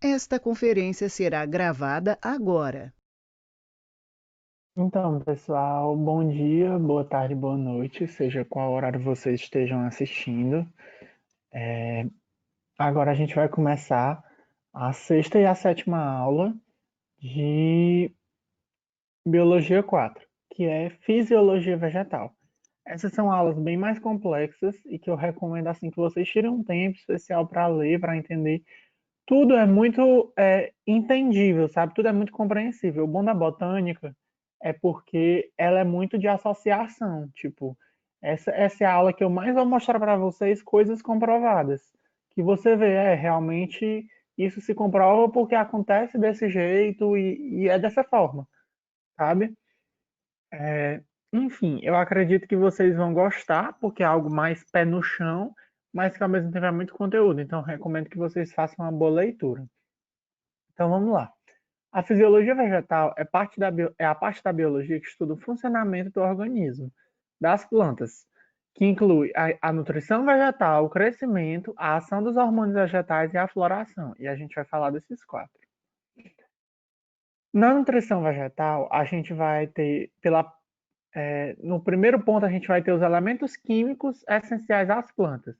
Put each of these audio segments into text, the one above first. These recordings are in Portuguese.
Esta conferência será gravada agora. Então, pessoal, bom dia, boa tarde, boa noite, seja qual horário vocês estejam assistindo. Agora a gente vai começar a sexta e a sétima aula de Biologia 4, que é Fisiologia Vegetal. Essas são aulas bem mais complexas e que eu recomendo assim que vocês tirem um tempo especial para ler, para entender. Tudo é muito entendível, sabe? Tudo é muito compreensível. O bom da botânica é porque ela é muito de associação. Tipo, essa é a aula que eu mais vou mostrar para vocês coisas comprovadas. Que você vê, realmente isso se comprova porque acontece desse jeito e é dessa forma, sabe? Enfim, eu acredito que vocês vão gostar, porque é algo mais pé no chão, mas que ao mesmo tempo é muito conteúdo. Então, eu recomendo que vocês façam uma boa leitura. Então, vamos lá. A fisiologia vegetal é a parte da biologia que estuda o funcionamento do organismo, das plantas, que inclui a nutrição vegetal, o crescimento, a ação dos hormônios vegetais e a floração. E a gente vai falar desses quatro. Na nutrição vegetal, a gente vai ter, no primeiro ponto, a gente vai ter os elementos químicos essenciais às plantas,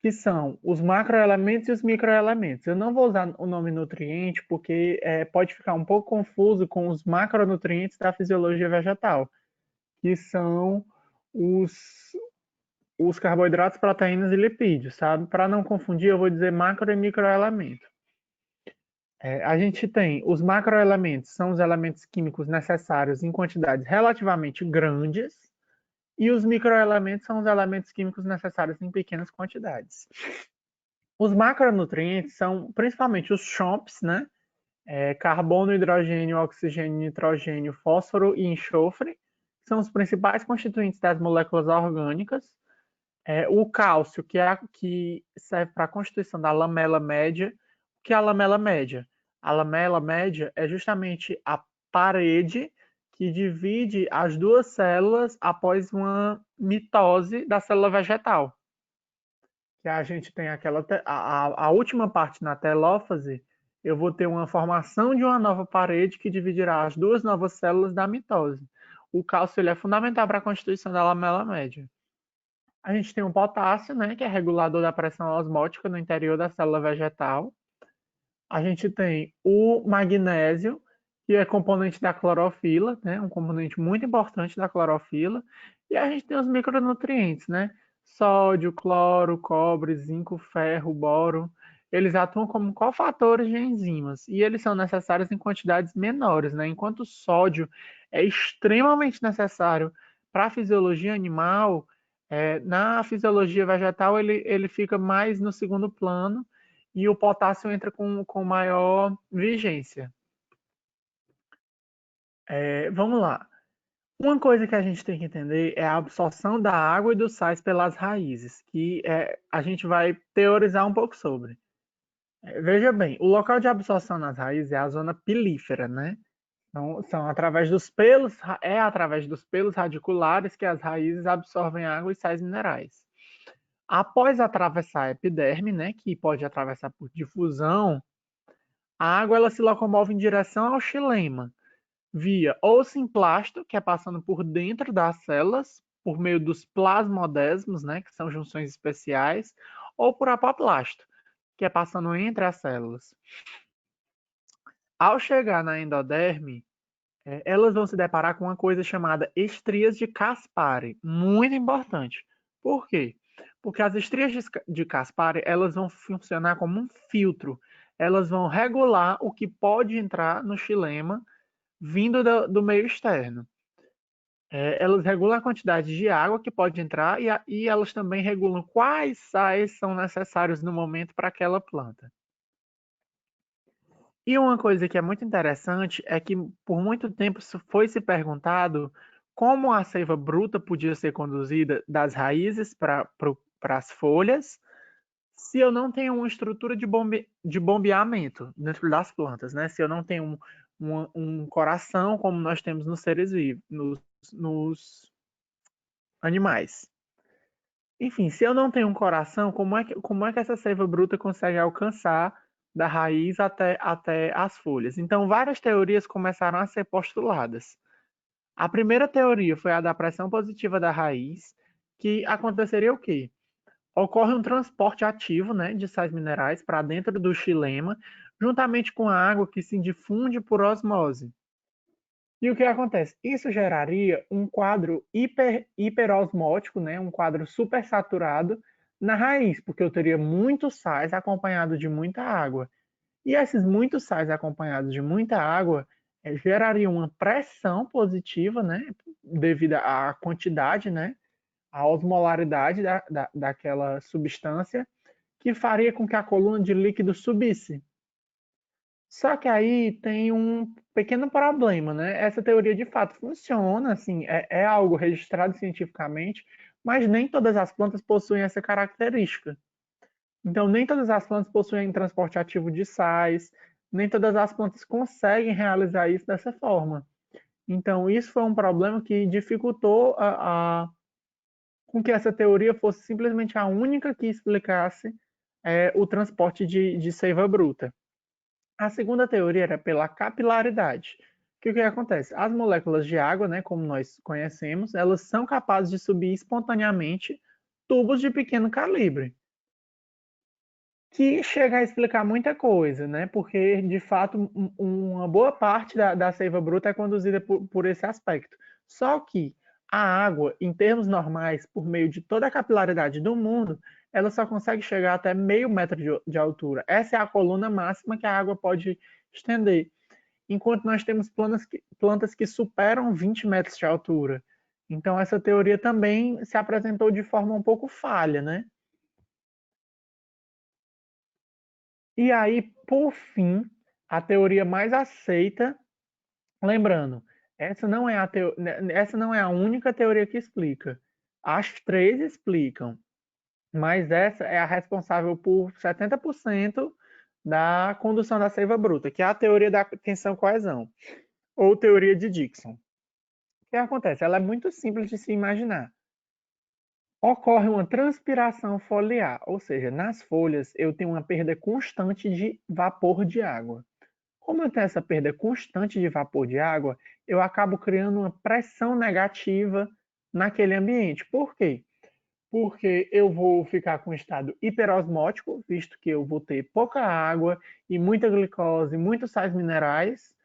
que são os macroelementos e os microelementos. Eu não vou usar o nome nutriente porque pode ficar um pouco confuso com os macronutrientes da fisiologia vegetal, que são os, os carboidratos, proteínas e lipídios, sabe? Para não confundir, eu vou dizer macro e microelemento. A gente tem os macroelementos, são os elementos químicos necessários em quantidades relativamente grandes, e os microelementos são os elementos químicos necessários em pequenas quantidades. Os macronutrientes são principalmente os CHOMPs, né? Carbono, hidrogênio, oxigênio, nitrogênio, fósforo e enxofre, são os principais constituintes das moléculas orgânicas. O cálcio, que serve para a constituição da lamela média. O que é a lamela média? A lamela média é justamente a parede que divide as duas células após uma mitose da célula vegetal, que a gente tem a última parte na telófase, eu vou ter uma formação de uma nova parede que dividirá as duas novas células da mitose. O cálcio ele é fundamental para a constituição da lamela média. A gente tem o potássio, né, que é regulador da pressão osmótica no interior da célula vegetal. A gente tem o magnésio, que é componente da clorofila, né, um componente muito importante da clorofila. E a gente tem os micronutrientes, né? Sódio, cloro, cobre, zinco, ferro, boro. Eles atuam como cofatores de enzimas e eles são necessários em quantidades menores, né? Enquanto o sódio é extremamente necessário para a fisiologia animal, na fisiologia vegetal ele fica mais no segundo plano e o potássio entra com maior vigência. Vamos lá. Uma coisa que a gente tem que entender é a absorção da água e dos sais pelas raízes, que a gente vai teorizar um pouco sobre. Veja bem, o local de absorção nas raízes é a zona pilífera, né? Então, é através dos pelos radiculares que as raízes absorvem água e sais minerais. Após atravessar a epiderme, né, que pode atravessar por difusão, a água ela se locomove em direção ao xilema, via ou simplasto, que é passando por dentro das células, por meio dos plasmodesmos, né, que são junções especiais, ou por apoplasto, que é passando entre as células. Ao chegar na endoderme, elas vão se deparar com uma coisa chamada estrias de Caspari, muito importante. Por quê? Porque as estrias de Caspari elas vão funcionar como um filtro. Elas vão regular o que pode entrar no xilema vindo do meio externo. Elas regulam a quantidade de água que pode entrar e elas também regulam quais sais são necessários no momento para aquela planta. E uma coisa que é muito interessante é que por muito tempo foi se perguntado como a seiva bruta podia ser conduzida das raízes para as folhas se eu não tenho uma estrutura de bombeamento dentro das plantas, né? Se eu não tenho um coração como nós temos nos seres vivos, nos animais. Enfim, se eu não tenho um coração, como é que essa seiva bruta consegue alcançar da raiz até as folhas. Então, várias teorias começaram a ser postuladas. A primeira teoria foi a da pressão positiva da raiz, que aconteceria o quê? Ocorre um transporte ativo, né, de sais minerais para dentro do xilema, juntamente com a água que se difunde por osmose. E o que acontece? Isso geraria um quadro hiperosmótico, né, um quadro supersaturado na raiz, porque eu teria muitos sais acompanhados de muita água. E esses muitos sais acompanhados de muita água gerariam uma pressão positiva, né, devido à quantidade, né, à osmolaridade daquela substância, que faria com que a coluna de líquido subisse. Só que aí tem um pequeno problema, né? Essa teoria de fato funciona, assim, é algo registrado cientificamente, mas nem todas as plantas possuem essa característica. Então, nem todas as plantas possuem transporte ativo de sais, nem todas as plantas conseguem realizar isso dessa forma. Então, isso foi um problema que dificultou com que essa teoria fosse simplesmente a única que explicasse o transporte de seiva bruta. A segunda teoria era pela capilaridade. Que o que acontece? As moléculas de água, né, como nós conhecemos, elas são capazes de subir espontaneamente tubos de pequeno calibre, que chega a explicar muita coisa, né? Porque, de fato, uma boa parte da seiva bruta é conduzida por esse aspecto. Só que a água, em termos normais, por meio de toda a capilaridade do mundo, ela só consegue chegar até meio metro de altura. Essa é a coluna máxima que a água pode estender. Enquanto nós temos plantas que superam 20 metros de altura. Então, essa teoria também se apresentou de forma um pouco falha, né? E aí, por fim, a teoria mais aceita, lembrando, essa não é a única teoria que explica. As três explicam, mas essa é a responsável por 70% da condução da seiva bruta, que é a teoria da tensão-coesão, ou teoria de Dickson. O que acontece? Ela é muito simples de se imaginar. Ocorre uma transpiração foliar, ou seja, nas folhas eu tenho uma perda constante de vapor de água. Como eu tenho essa perda constante de vapor de água, eu acabo criando uma pressão negativa naquele ambiente. Por quê? Porque eu vou ficar com um estado hiperosmótico, visto que eu vou ter pouca água e muita glicose, muitos sais minerais,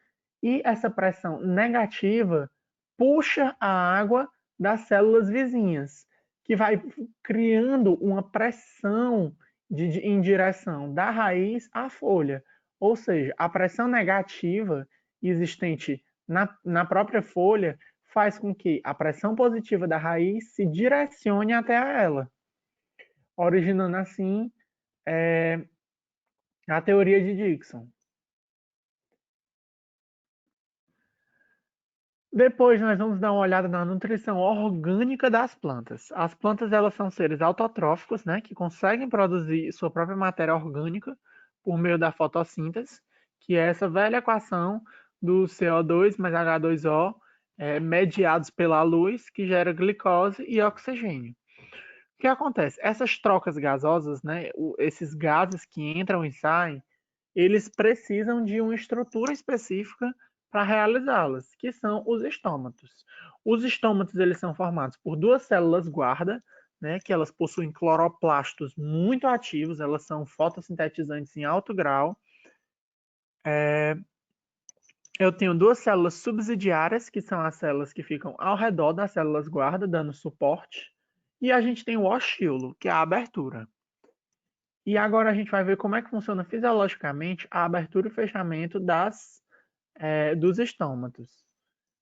e essa pressão negativa puxa a água das células vizinhas, que vai criando uma pressão em direção da raiz à folha. Ou seja, a pressão negativa existente na própria folha faz com que a pressão positiva da raiz se direcione até ela, originando assim a teoria de Dickson. Depois nós vamos dar uma olhada na nutrição orgânica das plantas. As plantas elas são seres autotróficos, né, que conseguem produzir sua própria matéria orgânica por meio da fotossíntese, que é essa velha equação do CO2 mais H2O, mediados pela luz, que gera glicose e oxigênio. O que acontece? Essas trocas gasosas, né, esses gases que entram e saem, eles precisam de uma estrutura específica para realizá-las, que são os estômatos. Os estômatos eles são formados por duas células guarda, né, que elas possuem cloroplastos muito ativos, elas são fotossintetizantes em alto grau. Eu tenho duas células subsidiárias, que são as células que ficam ao redor das células guarda, dando suporte. E a gente tem o ostíolo, que é a abertura. E agora a gente vai ver como é que funciona fisiologicamente a abertura e fechamento dos estômatos.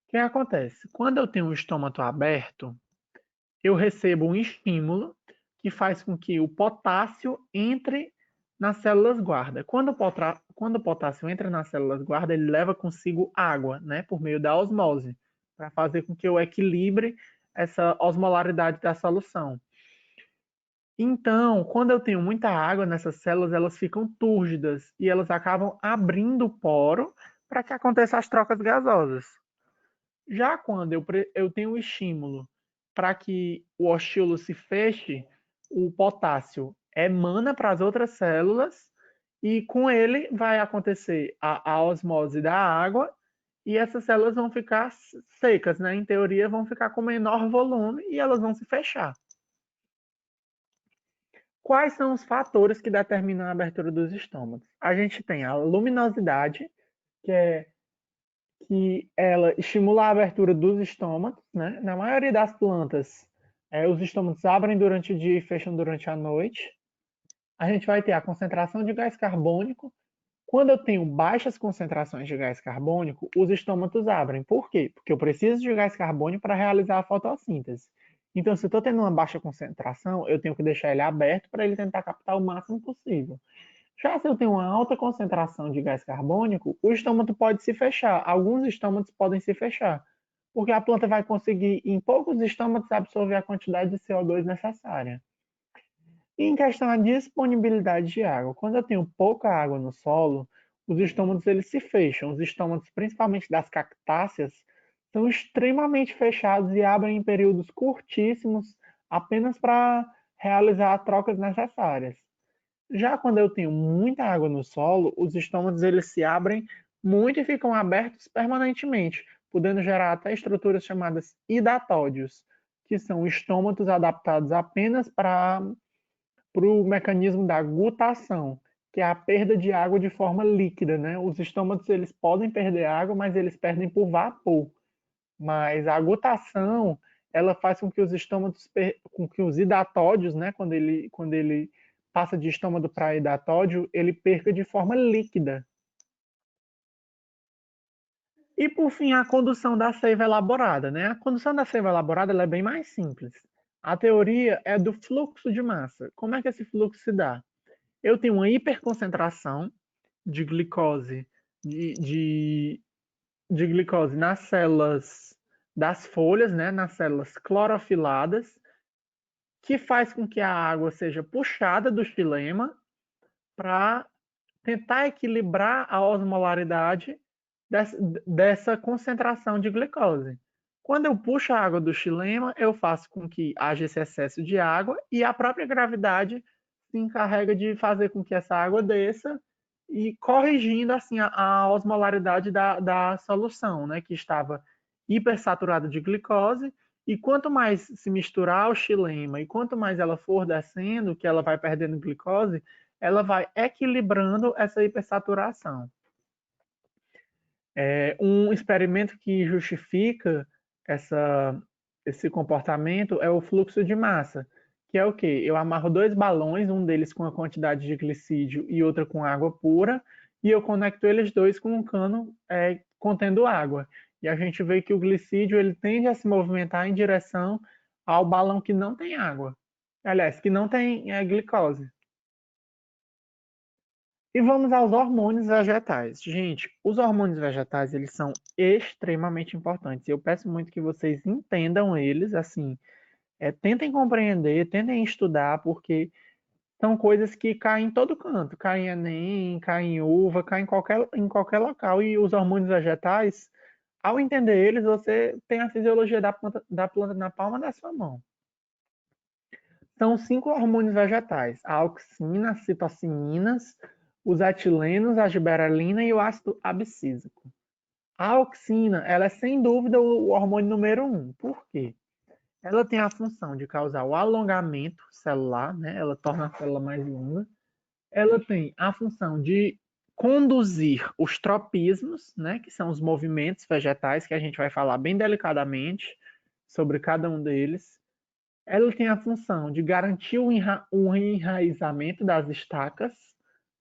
O que acontece? Quando eu tenho um estômato aberto, eu recebo um estímulo que faz com que o potássio entre nas células guarda. Quando o potássio entra nas células guarda, ele leva consigo água, né, por meio da osmose, para fazer com que eu equilibre essa osmolaridade da solução. Então, quando eu tenho muita água nessas células, elas ficam túrgidas e elas acabam abrindo o poro para que aconteçam as trocas gasosas. Já quando eu tenho um estímulo para que o ostíolo se feche, o potássio emana para as outras células e com ele vai acontecer a osmose da água e essas células vão ficar secas, né? Em teoria, vão ficar com menor volume e elas vão se fechar. Quais são os fatores que determinam a abertura dos estômagos? A gente tem a luminosidade, que ela estimula a abertura dos estômagos, né? Na maioria das plantas, os estômagos abrem durante o dia e fecham durante a noite. A gente vai ter a concentração de gás carbônico. Quando eu tenho baixas concentrações de gás carbônico, os estômatos abrem. Por quê? Porque eu preciso de gás carbônico para realizar a fotossíntese. Então, se eu estou tendo uma baixa concentração, eu tenho que deixar ele aberto para ele tentar captar o máximo possível. Já se eu tenho uma alta concentração de gás carbônico, o estômato pode se fechar. Alguns estômatos podem se fechar, porque a planta vai conseguir, em poucos estômatos, absorver a quantidade de CO2 necessária. E em questão à disponibilidade de água, quando eu tenho pouca água no solo, os estômatos eles se fecham. Os estômatos, principalmente das cactáceas, são extremamente fechados e abrem em períodos curtíssimos, apenas para realizar as trocas necessárias. Já quando eu tenho muita água no solo, os estômatos eles se abrem muito e ficam abertos permanentemente, podendo gerar até estruturas chamadas hidatódios, que são estômatos adaptados apenas para o mecanismo da gutação, que é a perda de água de forma líquida, né? Os estômatos eles podem perder água, mas eles perdem por vapor. Mas a gutação, ela faz com que os estômatos, com que os hidatódios, né, quando ele passa de estômago para hidatódio, ele perca de forma líquida. E por fim, a condução da seiva elaborada, né? A condução da seiva elaborada ela é bem mais simples. A teoria é do fluxo de massa. Como é que esse fluxo se dá? Eu tenho uma hiperconcentração de glicose, de, de, de glicose nas células das folhas, né, nas células clorofiladas, que faz com que a água seja puxada do xilema para tentar equilibrar a osmolaridade dessa concentração de glicose. Quando eu puxo a água do xilema, eu faço com que haja esse excesso de água e a própria gravidade se encarrega de fazer com que essa água desça e corrigindo assim a osmolaridade da solução, né, que estava hipersaturada de glicose. E quanto mais se misturar o xilema e quanto mais ela for descendo, que ela vai perdendo glicose, ela vai equilibrando essa hipersaturação. Um experimento que justifica esse comportamento é o fluxo de massa, que é o quê? Eu amarro dois balões, um deles com a quantidade de glicídio e outro com água pura, e eu conecto eles dois com um cano contendo água. E a gente vê que o glicídio ele tende a se movimentar em direção ao balão que não tem água. Aliás, que não tem glicose. E vamos aos hormônios vegetais. Gente, os hormônios vegetais, eles são extremamente importantes. Eu peço muito que vocês entendam eles, assim, tentem compreender, tentem estudar, porque são coisas que caem em todo canto. Caem em Enem, caem em uva, caem em qualquer local. E os hormônios vegetais, ao entender eles, você tem a fisiologia da planta na palma da sua mão. São 5 hormônios vegetais: a auxina, as citocinas, os etilenos, a gibberelina e o ácido abscísico. A auxina, ela é sem dúvida o hormônio número 1. Por quê? Ela tem a função de causar o alongamento celular, né? Ela torna a célula mais longa. Ela tem a função de conduzir os tropismos, né? Que são os movimentos vegetais, que a gente vai falar bem delicadamente sobre cada um deles. Ela tem a função de garantir o enraizamento das estacas,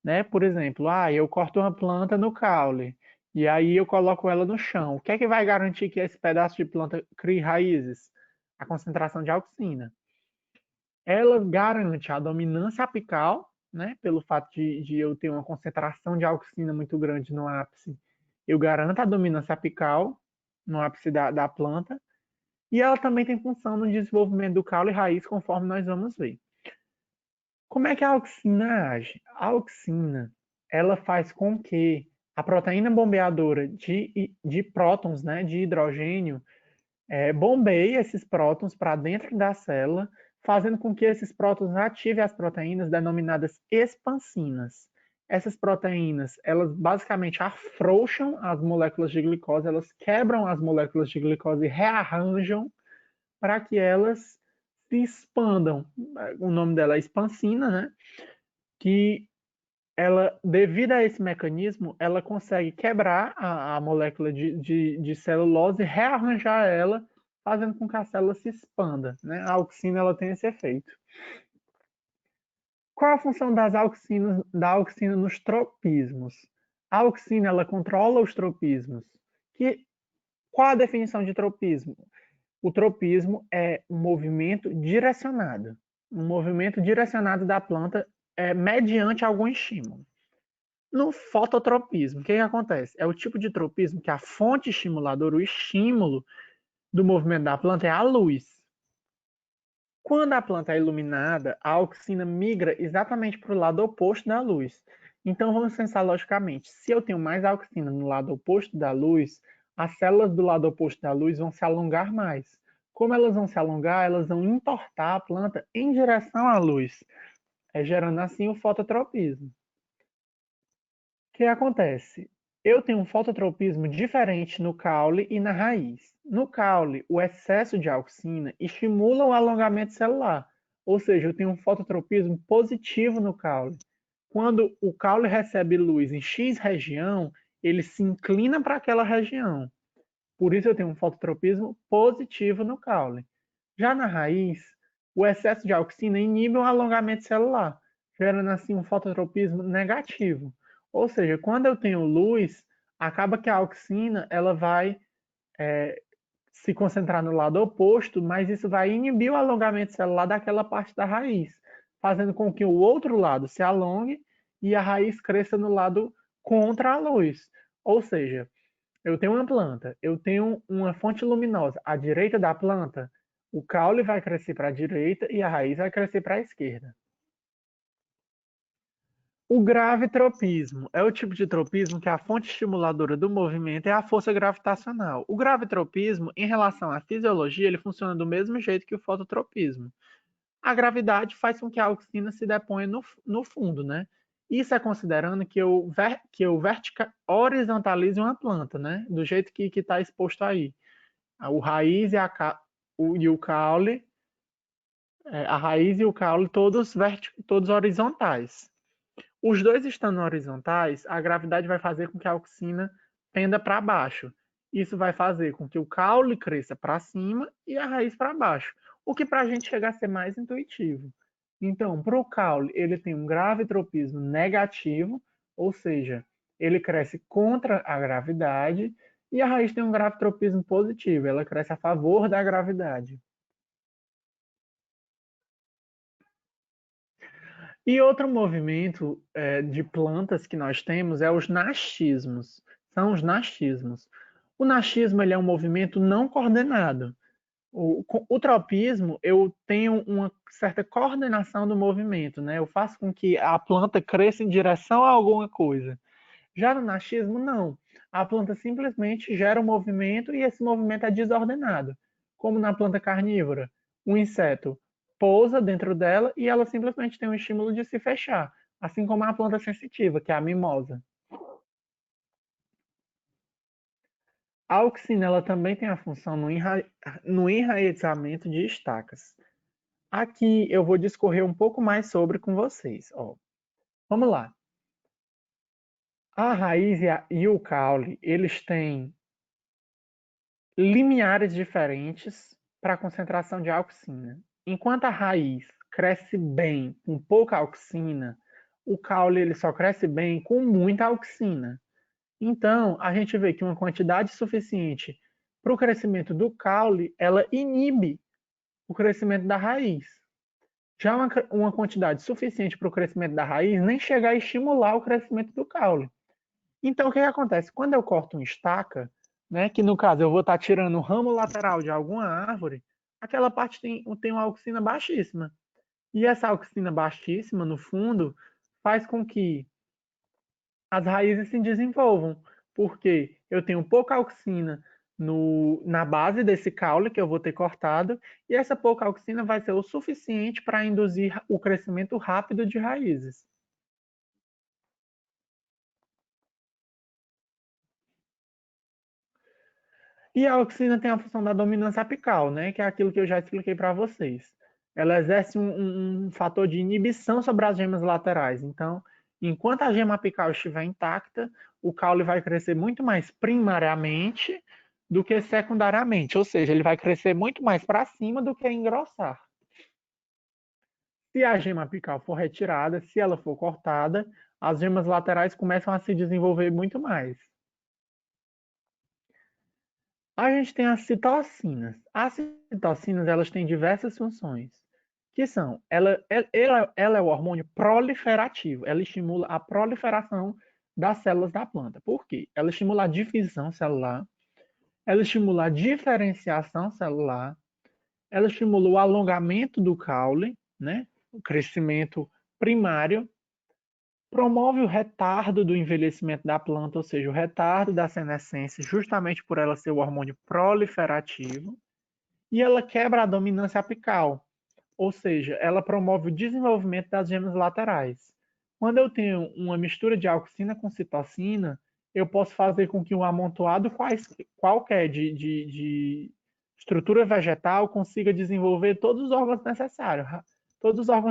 né? Por exemplo, eu corto uma planta no caule e aí eu coloco ela no chão. O que é que vai garantir que esse pedaço de planta crie raízes? A concentração de auxina. Ela garante a dominância apical, né? Pelo fato de eu ter uma concentração de auxina muito grande no ápice, eu garanto a dominância apical no ápice da planta. E ela também tem função no desenvolvimento do caule e raiz, conforme nós vamos ver. Como é que a auxina age? A auxina, ela faz com que a proteína bombeadora de prótons, né, de hidrogênio, bombeie esses prótons para dentro da célula, fazendo com que esses prótons ativem as proteínas denominadas expansinas. Essas proteínas, elas basicamente afrouxam as moléculas de glicose, elas quebram as moléculas de glicose e rearranjam para que elas se expandam. O nome dela é expansina, né? Que ela, devido a esse mecanismo, ela consegue quebrar a molécula de celulose e rearranjar ela, fazendo com que a célula se expanda, né? A auxina ela tem esse efeito. Qual a função da auxina nos tropismos? A auxina ela controla os tropismos. Qual a definição de tropismo? O tropismo é um movimento direcionado. Um movimento direcionado da planta mediante algum estímulo. No fototropismo, o que acontece? É o tipo de tropismo que a fonte estimuladora, o estímulo do movimento da planta é a luz. Quando a planta é iluminada, a auxina migra exatamente para o lado oposto da luz. Então vamos pensar logicamente, se eu tenho mais auxina no lado oposto da luz, as células do lado oposto da luz vão se alongar mais. Como elas vão se alongar, elas vão entortar a planta em direção à luz, gerando assim o fototropismo. O que acontece? Eu tenho um fototropismo diferente no caule e na raiz. No caule, o excesso de auxina estimula o alongamento celular, ou seja, eu tenho um fototropismo positivo no caule. Quando o caule recebe luz em X região, ele se inclina para aquela região. Por isso eu tenho um fototropismo positivo no caule. Já na raiz, o excesso de auxina inibe o alongamento celular, gerando assim um fototropismo negativo. Ou seja, quando eu tenho luz, acaba que a auxina ela vai se concentrar no lado oposto, mas isso vai inibir o alongamento celular daquela parte da raiz, fazendo com que o outro lado se alongue e a raiz cresça no lado contra a luz. Ou seja, eu tenho uma planta, eu tenho uma fonte luminosa à direita da planta, o caule vai crescer para a direita e a raiz vai crescer para a esquerda. O gravitropismo é o tipo de tropismo que a fonte estimuladora do movimento é a força gravitacional. O gravitropismo, em relação à fisiologia, ele funciona do mesmo jeito que o fototropismo. A gravidade faz com que a auxina se deponha no fundo, né? Isso é considerando que eu horizontalize uma planta, né? Do jeito que está exposto aí. O raiz e o caule, a raiz e o caule todos horizontais. Os dois estando horizontais, a gravidade vai fazer com que a auxina penda para baixo. Isso vai fazer com que o caule cresça para cima e a raiz para baixo, o que para a gente chega a ser mais intuitivo. Então, para o caule, ele tem um gravitropismo negativo, ou seja, ele cresce contra a gravidade, e a raiz tem um gravitropismo positivo, ela cresce a favor da gravidade. E outro movimento de plantas que nós temos é os nastismos. São os nastismos. O nastismo ele é um movimento não coordenado. O tropismo, eu tenho uma certa coordenação do movimento, né? Eu faço com que a planta cresça em direção a alguma coisa. Já no nastismo, não. A planta simplesmente gera um movimento e esse movimento é desordenado. Como na planta carnívora, um inseto pousa dentro dela e ela simplesmente tem um estímulo de se fechar, assim como a planta sensitiva, que é a mimosa. A auxina ela também tem a função no enraizamento de estacas. Aqui eu vou discorrer um pouco mais sobre com vocês. Ó, vamos lá. A raiz e o caule, eles têm limiares diferentes para a concentração de auxina. Enquanto a raiz cresce bem com pouca auxina, o caule ele só cresce bem com muita auxina. Então, a gente vê que uma quantidade suficiente para o crescimento do caule, ela inibe o crescimento da raiz. Já uma quantidade suficiente para o crescimento da raiz nem chega a estimular o crescimento do caule. Então, o que acontece? Quando eu corto uma estaca, né, que no caso eu vou estar tirando o ramo lateral de alguma árvore, aquela parte tem uma auxina baixíssima. E essa auxina baixíssima, no fundo, faz com que as raízes se desenvolvam, porque eu tenho pouca auxina na base desse caule que eu vou ter cortado, e essa pouca auxina vai ser o suficiente para induzir o crescimento rápido de raízes. E a auxina tem a função da dominância apical, né? Que é aquilo que eu já expliquei para vocês. Ela exerce um fator de inibição sobre as gemas laterais. Então, enquanto a gema apical estiver intacta, o caule vai crescer muito mais primariamente do que secundariamente. Ou seja, ele vai crescer muito mais para cima do que engrossar. Se a gema apical for retirada, se ela for cortada, as gemas laterais começam a se desenvolver muito mais. A gente tem as citocinas. As citocinas, elas têm diversas funções, que são, ela é o hormônio proliferativo, ela estimula a proliferação das células da planta. Por quê? Ela estimula a divisão celular, ela estimula a diferenciação celular, ela estimula o alongamento do caule, né? O crescimento primário, promove o retardo do envelhecimento da planta, ou seja, o retardo da senescência, justamente por ela ser o hormônio proliferativo, e ela quebra a dominância apical, ou seja, ela promove o desenvolvimento das gemas laterais. Quando eu tenho uma mistura de auxina com citocina, eu posso fazer com que um amontoado qualquer de estrutura vegetal consiga desenvolver todos os órgãos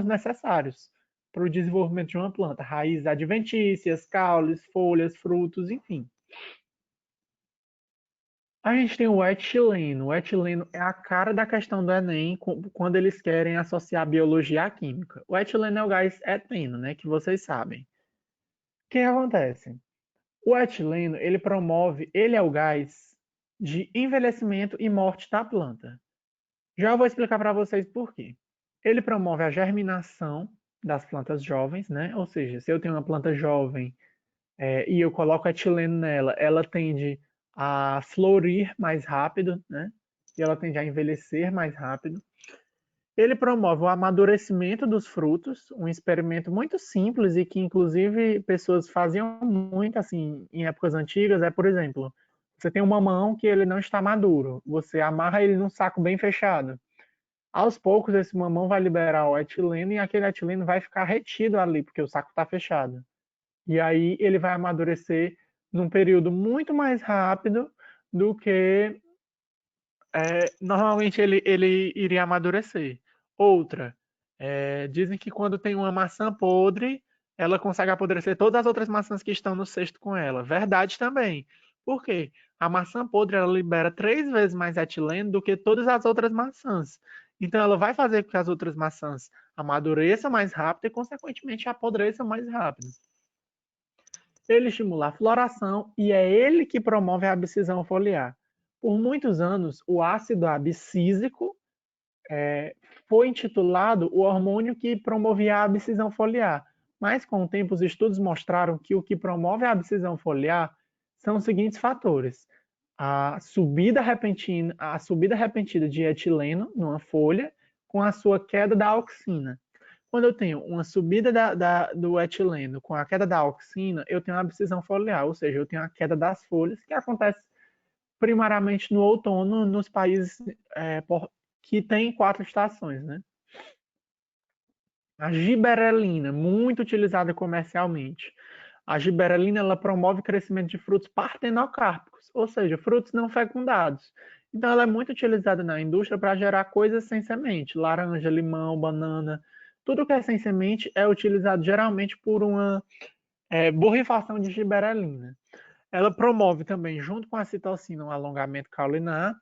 necessários para o desenvolvimento de uma planta, raízes adventícias, caules, folhas, frutos, enfim. A gente tem o etileno. O etileno é a cara da questão do Enem quando eles querem associar biologia à química. O etileno é o gás eteno, né, que vocês sabem. O que acontece? O etileno, ele é o gás de envelhecimento e morte da planta. Já vou explicar para vocês por quê. Ele promove a germinação das plantas jovens, né? Ou seja, se eu tenho uma planta jovem e eu coloco etileno nela, ela tende a florir mais rápido, né? E ela tende a envelhecer mais rápido. Ele promove o amadurecimento dos frutos, um experimento muito simples e que, inclusive, pessoas faziam muito assim em épocas antigas. Por exemplo, você tem um mamão que ele não está maduro, você amarra ele num saco bem fechado. Aos poucos, esse mamão vai liberar o etileno e aquele etileno vai ficar retido ali, porque o saco está fechado. E aí ele vai amadurecer num período muito mais rápido do que normalmente ele iria amadurecer. Outra, dizem que quando tem uma maçã podre, ela consegue apodrecer todas as outras maçãs que estão no cesto com ela. Verdade também. Por quê? A maçã podre ela libera 3 vezes mais etileno do que todas as outras maçãs. Então ela vai fazer com que as outras maçãs amadureçam mais rápido e, consequentemente, apodreçam mais rápido. Ele estimula a floração e é ele que promove a abscisão foliar. Por muitos anos, o ácido abscísico foi intitulado o hormônio que promovia a abscisão foliar. Mas, com o tempo, os estudos mostraram que o que promove a abscisão foliar são os seguintes fatores: a subida repentina de etileno numa folha com a sua queda da auxina. Quando eu tenho uma subida do etileno com a queda da auxina, eu tenho uma abscisão foliar, ou seja, eu tenho a queda das folhas, que acontece primariamente no outono, nos países que têm 4 estações, né? A giberelina, muito utilizada comercialmente. A giberelina ela promove o crescimento de frutos partenocárpicos, ou seja, frutos não fecundados. Então, ela é muito utilizada na indústria para gerar coisas sem semente, laranja, limão, banana. Tudo que é sem semente é utilizado geralmente por uma borrifação de giberelina. Ela promove também, junto com a citocina, um alongamento caulinar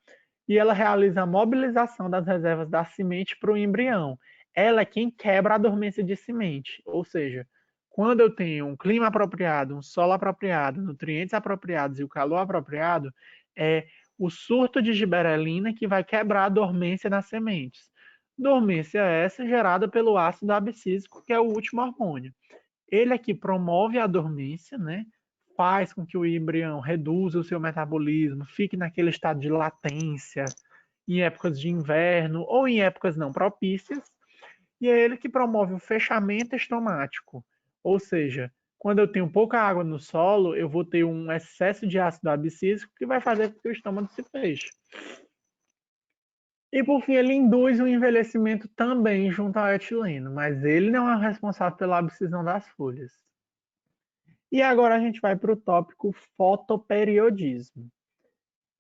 e ela realiza a mobilização das reservas da semente para o embrião. Ela é quem quebra a dormência de semente, ou seja, quando eu tenho um clima apropriado, um solo apropriado, nutrientes apropriados e o calor apropriado, é o surto de giberelina que vai quebrar a dormência nas sementes. Dormência essa gerada pelo ácido abscísico, que é o último hormônio. Ele é que promove a dormência, né? Faz com que o embrião reduza o seu metabolismo, fique naquele estado de latência em épocas de inverno ou em épocas não propícias, e é ele que promove o fechamento estomático. Ou seja, quando eu tenho pouca água no solo, eu vou ter um excesso de ácido abscísico que vai fazer com que o estômago se feche. E por fim, ele induz o envelhecimento também junto ao etileno, mas ele não é o responsável pela abscisão das folhas. E agora a gente vai para o tópico fotoperiodismo.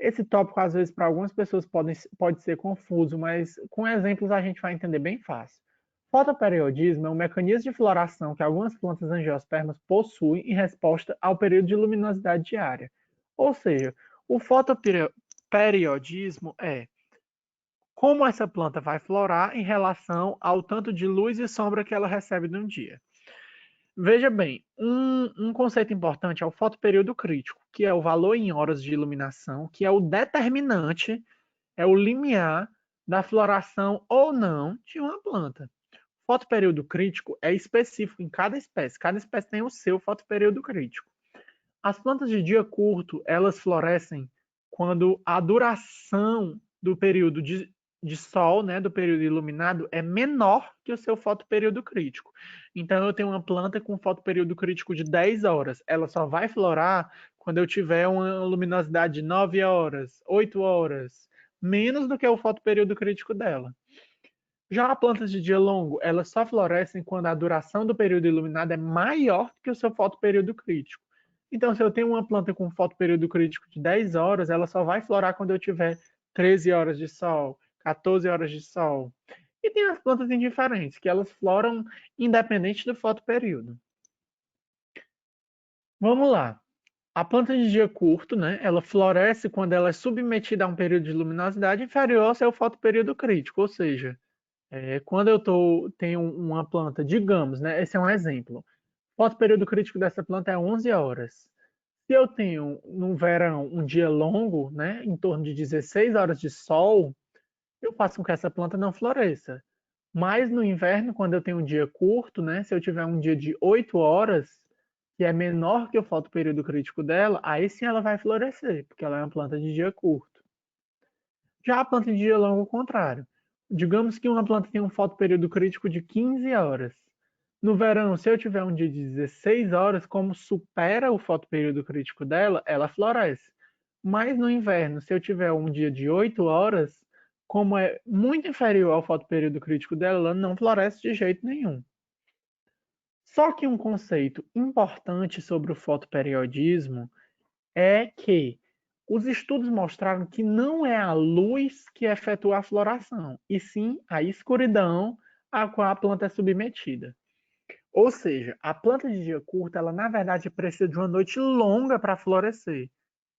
Esse tópico, às vezes, para algumas pessoas pode ser confuso, mas com exemplos a gente vai entender bem fácil. Fotoperiodismo é um mecanismo de floração que algumas plantas angiospermas possuem em resposta ao período de luminosidade diária. Ou seja, o fotoperiodismo é como essa planta vai florar em relação ao tanto de luz e sombra que ela recebe num dia. Veja bem, um conceito importante é o fotoperíodo crítico, que é o valor em horas de iluminação, que é o determinante, é o limiar da floração ou não de uma planta. O fotoperíodo crítico é específico em cada espécie tem o seu fotoperíodo crítico. As plantas de dia curto, elas florescem quando a duração do período de sol, né, do período iluminado, é menor que o seu fotoperíodo crítico. Então, eu tenho uma planta com fotoperíodo crítico de 10 horas. Ela só vai florar quando eu tiver uma luminosidade de 9 horas, 8 horas, menos do que o fotoperíodo crítico dela. Já plantas de dia longo, elas só florescem quando a duração do período iluminado é maior que o seu fotoperíodo crítico. Então, se eu tenho uma planta com fotoperíodo crítico de 10 horas, ela só vai florar quando eu tiver 13 horas de sol, 14 horas de sol. E tem as plantas indiferentes, que elas floram independente do fotoperíodo. Vamos lá. A planta de dia curto, né, ela floresce quando ela é submetida a um período de luminosidade inferior ao seu fotoperíodo crítico, ou seja, quando eu tenho uma planta, digamos, né, esse é um exemplo, o fotoperíodo crítico dessa planta é 11 horas. Se eu tenho no verão um dia longo, né, em torno de 16 horas de sol, eu faço com que essa planta não floresça. Mas no inverno, quando eu tenho um dia curto, né, se eu tiver um dia de 8 horas, que é menor que o fotoperíodo crítico dela, aí sim ela vai florescer, porque ela é uma planta de dia curto. Já a planta de dia longo, ao contrário. Digamos que uma planta tem um fotoperíodo crítico de 15 horas. No verão, se eu tiver um dia de 16 horas, como supera o fotoperíodo crítico dela, ela floresce. Mas no inverno, se eu tiver um dia de 8 horas, como é muito inferior ao fotoperíodo crítico dela, ela não floresce de jeito nenhum. Só que um conceito importante sobre o fotoperiodismo é que os estudos mostraram que não é a luz que efetua a floração, e sim a escuridão a qual a planta é submetida. Ou seja, a planta de dia curto, ela na verdade precisa de uma noite longa para florescer.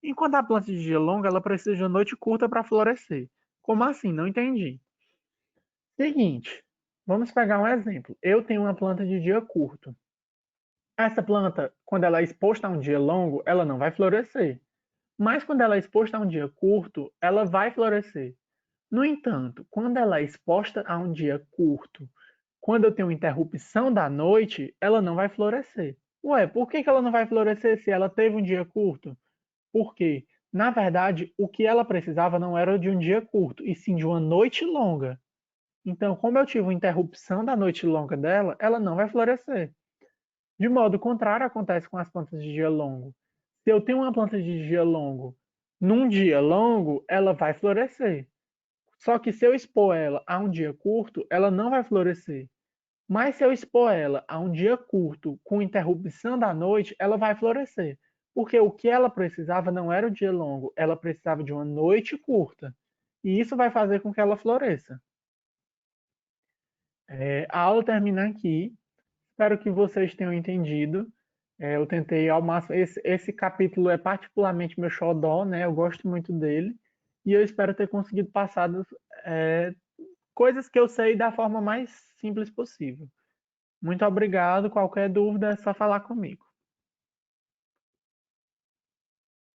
Enquanto a planta de dia longa, ela precisa de uma noite curta para florescer. Como assim? Não entendi. Seguinte, vamos pegar um exemplo. Eu tenho uma planta de dia curto. Essa planta, quando ela é exposta a um dia longo, ela não vai florescer. Mas quando ela é exposta a um dia curto, ela vai florescer. No entanto, quando ela é exposta a um dia curto, quando eu tenho interrupção da noite, ela não vai florescer. Ué, por que ela não vai florescer se ela teve um dia curto? Porque, na verdade, o que ela precisava não era de um dia curto, e sim de uma noite longa. Então, como eu tive uma interrupção da noite longa dela, ela não vai florescer. De modo contrário, acontece com as plantas de dia longo. Se eu tenho uma planta de dia longo, num dia longo, ela vai florescer. Só que se eu expor ela a um dia curto, ela não vai florescer. Mas se eu expor ela a um dia curto, com interrupção da noite, ela vai florescer. Porque o que ela precisava não era o dia longo, ela precisava de uma noite curta. E isso vai fazer com que ela floresça. A aula termina aqui. Espero que vocês tenham entendido. Eu tentei ao máximo. Esse capítulo é particularmente meu xodó, né? Eu gosto muito dele. E eu espero ter conseguido passar coisas que eu sei da forma mais simples possível. Muito obrigado. Qualquer dúvida é só falar comigo.